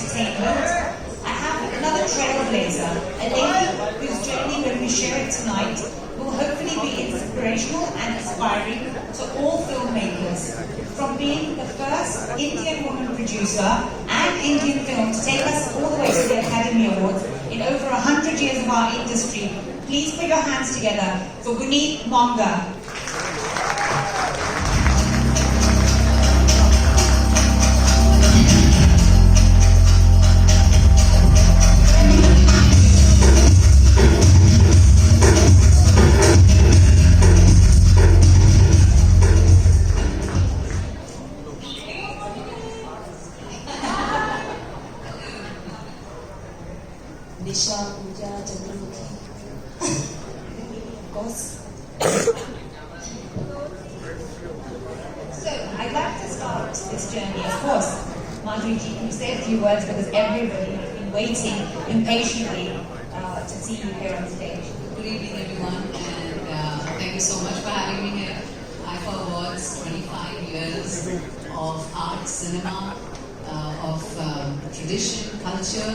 entertainment. I have another trailblazer, a lady whose journey, when we share it tonight, will hopefully be inspirational and inspiring to all filmmakers. From being the first Indian woman producer and Indian film to take us all the way to the Academy Awards in over 100 years of our industry, please put your hands together for Guneet Monga. Nisha, Pooja, Chandramukhi. Of course. So, I'd like to start this journey, of course. Madhuri ji, can you say a few words because everybody has been waiting impatiently to see you here on stage. Good evening, everyone, and thank you so much for having me here. IIFA Awards, 25 years of art, cinema, of tradition, culture,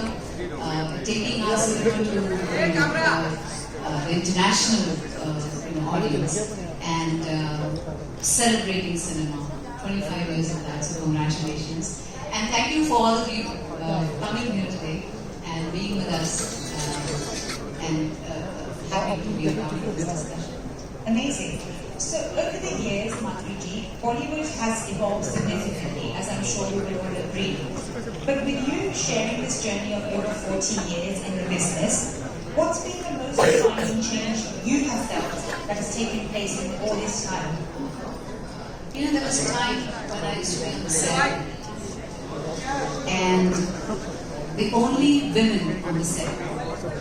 taking our cinema to the international audience and celebrating cinema. 25 years of that, so congratulations. And thank you for all of you coming here today and being with us and happy to be a part of this discussion. Amazing. So over the years, Madhuri ji, Bollywood has evolved significantly, as I'm sure you will all agree. But with you sharing this journey of over 40 years in the business, what's been the most defining change you have felt that has taken place in all this time? You know, there was a time when I used to be on the set, and the only women on the set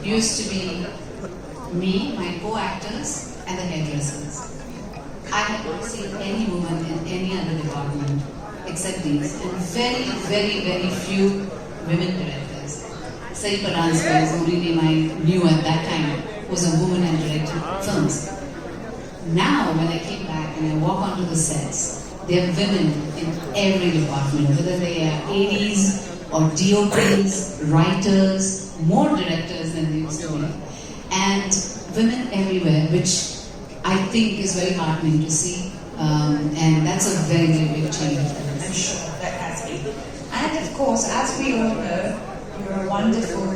used to be me, my co-actors, and the hairdressers. I had not seen any woman in any other department except these, and very, very, very few women directors. Sari Paranswar is the only name I knew at that time, was a woman and directed films. Now, when I came back and I walk onto the sets, there are women in every department, whether they are ADs or DOPs, writers, more directors than they used to be, and women everywhere, which I think is very heartening to see, and that's a very, very big change. I'm sure that has been. And of course, as we all know, you're a wonderful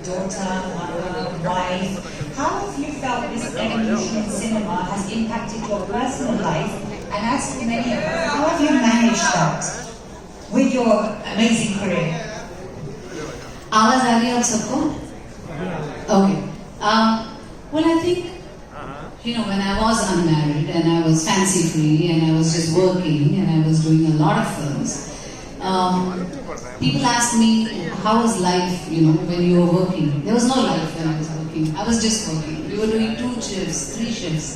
daughter, mother, wife. How have you felt this evolution in cinema has impacted your personal life? And as for many of us, how have you managed that with your amazing career? आवाज आ रही है आप सबको? Okay. Well, I think, you know, when I was unmarried and I was fancy free and I was just working and I was doing a lot of films, people asked me, how was life, you know, when you were working? There was no life when I was working. I was just working. We were doing 2 shifts, 3 shifts.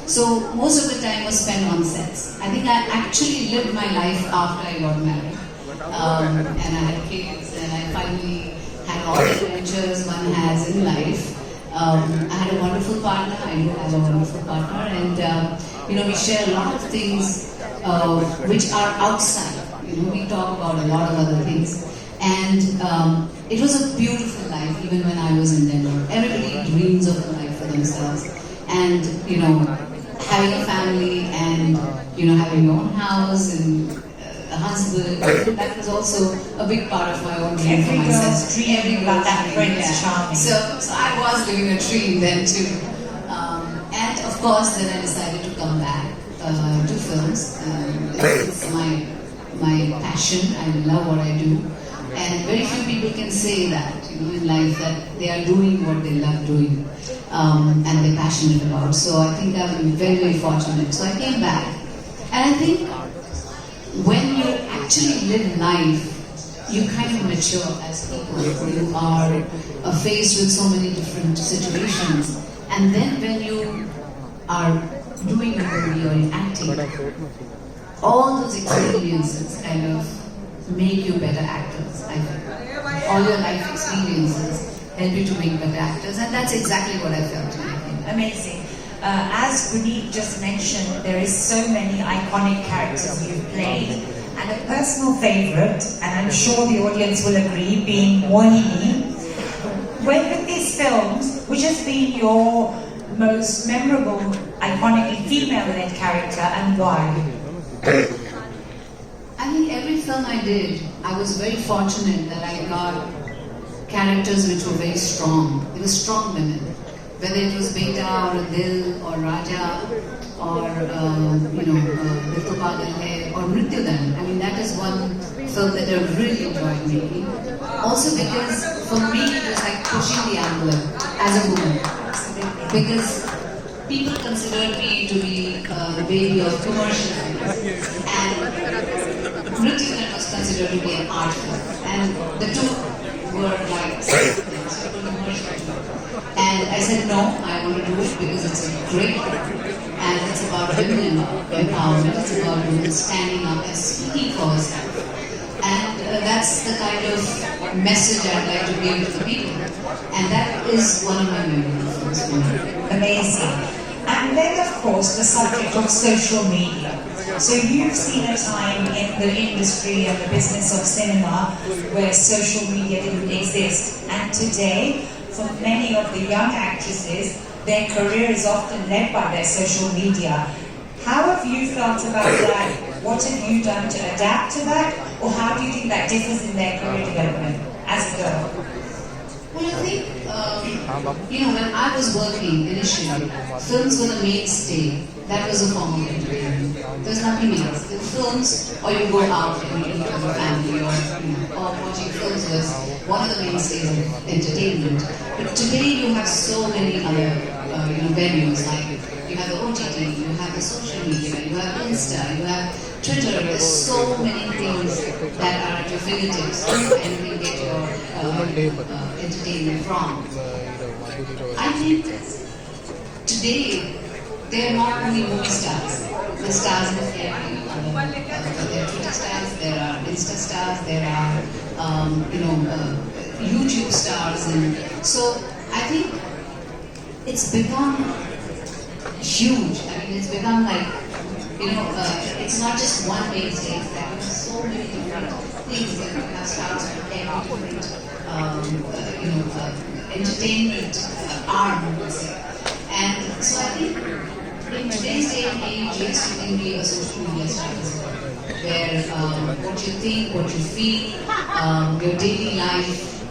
So most of the time was spent on sets. I think I actually lived my life after I got married. And I had kids and I finally had all the adventures one has in life. I had a wonderful partner, I do have a wonderful partner, and you know, we share a lot of things which are outside. You know, we talk about a lot of other things, and it was a beautiful life even when I was in Denver. Everybody dreams of a life for themselves, and you know, having a family and you know, having your own house and a husband, that was also a big part of my own dream for myself. Every girl's dream about that Prince Charming. So I was living a dream then too. And of course, then I decided to come back to films. It's my passion. I love what I do. And very few people can say that, you know, in life, that they are doing what they love doing and they're passionate about. So I think I'm very, very fortunate. So I came back. And I think when you actually live life, you kind of mature as people. You are faced with so many different situations. And then when you are doing a movie or in acting, all those experiences kind of make you better actors, I think. All your life experiences help you to make better actors, and that's exactly what I felt. Amazing. As Guneet just mentioned, there is so many iconic characters you've played, and a personal favourite, and I'm sure the audience will agree, being Mohini. When with these films, which has been your most memorable, iconically female-led character, and why? I think every film I did, I was very fortunate that I got characters which were very strong. They were strong women. Whether it was Beta or Dil or Raja or Ritu Pagal Hai or Mrityudan. I mean, that is one film that I really enjoyed making. Also because for me it was like pushing the envelope as a woman. Because people considered me to be the baby of commercial films, and Mrityudan was considered to be an art film, and the two were like commercial. And I said no, I want to do it because it's a great film, and it's about women empowerment, it's about women standing up and speaking for herself. And that's the kind of message I'd like to give to the people. And that is one of my memorable films for me. Amazing. And then, of course, the subject of social media. So you've seen a time in the industry and the business of cinema where social media didn't exist. And today, for many of the young actresses, their career is often led by their social media. How have you felt about that? What have you done to adapt to that? Or how do you think that differs in their career development as a girl? Well, I think, when I was working initially, films were the mainstay. That was a form of entertainment. There's nothing else. The films, or you go out and eat with your family, or watching films was one of the mainstays of entertainment. But today you have so many other venues, like you have the OTT, you have the social media, you have Insta, you have Twitter. There's so many things that are at your fingertips, and you can get your entertainment from. I think today there are not only movie stars. The stars in the family. There are Twitter stars, there are Insta stars, there are YouTube stars, and so I think it's become huge. I mean, it's become like it's not just one mainstay. There are so many different things that you have stars from every different entertainment arm, let's say. And so I think in today's day and age, yes, you can be a social media star as well, where what you think, what you feel, your daily life,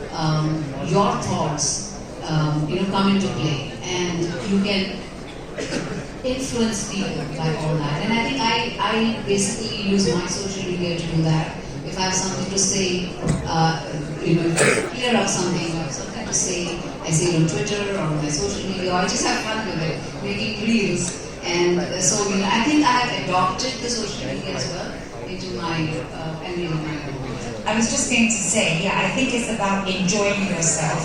your thoughts, come into play, and you can influence people by all that. And I think I basically use my social media to do that. If I have something to say, clear up something, or something to say, I say it on Twitter or on my social media, or I just have fun with it, making reels. And so I think I have adopted the social media as well into my I was just going to say, I think it's about enjoying yourself,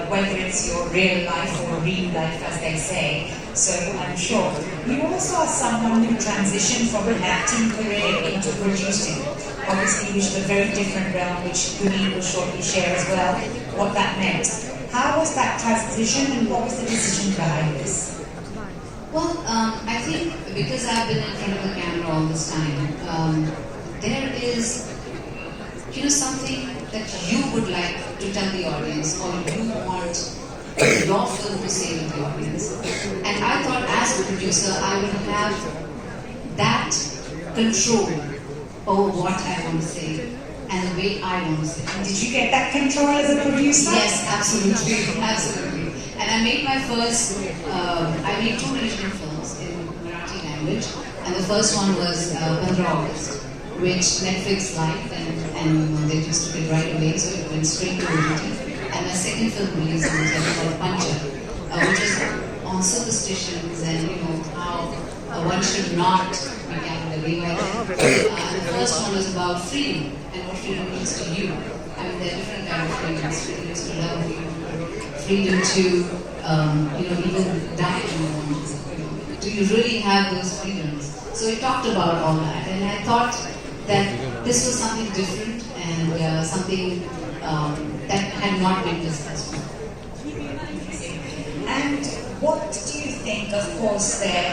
whether it's your real life or real life, as they say. So I'm sure. You also are someone who transitioned from an acting career into producing, obviously, which is a very different realm, which Guneet will shortly share as well, what that meant. How was that transition, and what was the decision behind this? Well, I think because I've been in front of the camera all this time, there is, something that you would like to tell the audience, or you want your film to say to the audience. And I thought, as a producer, I would have that control over what I want to say and the way I want to say it. Did you get that control as a producer? Yes, absolutely, absolutely. And I made my first, I made 2 regional films in Marathi language, and the first one was 15 August, which Netflix liked, and they just took it right away, so it went straight to OTT. And my second film release was called Pancha, which is on superstitions and how one should not be carried away by that. And the first one was about freedom and what freedom means to you. I mean, there are different kinds of freedoms. Freedom to love you, freedom to even die if you want. Do you really have those freedoms? So we talked about all that, and I thought that this was something different and something that had not been discussed before. And what do you think, of course, there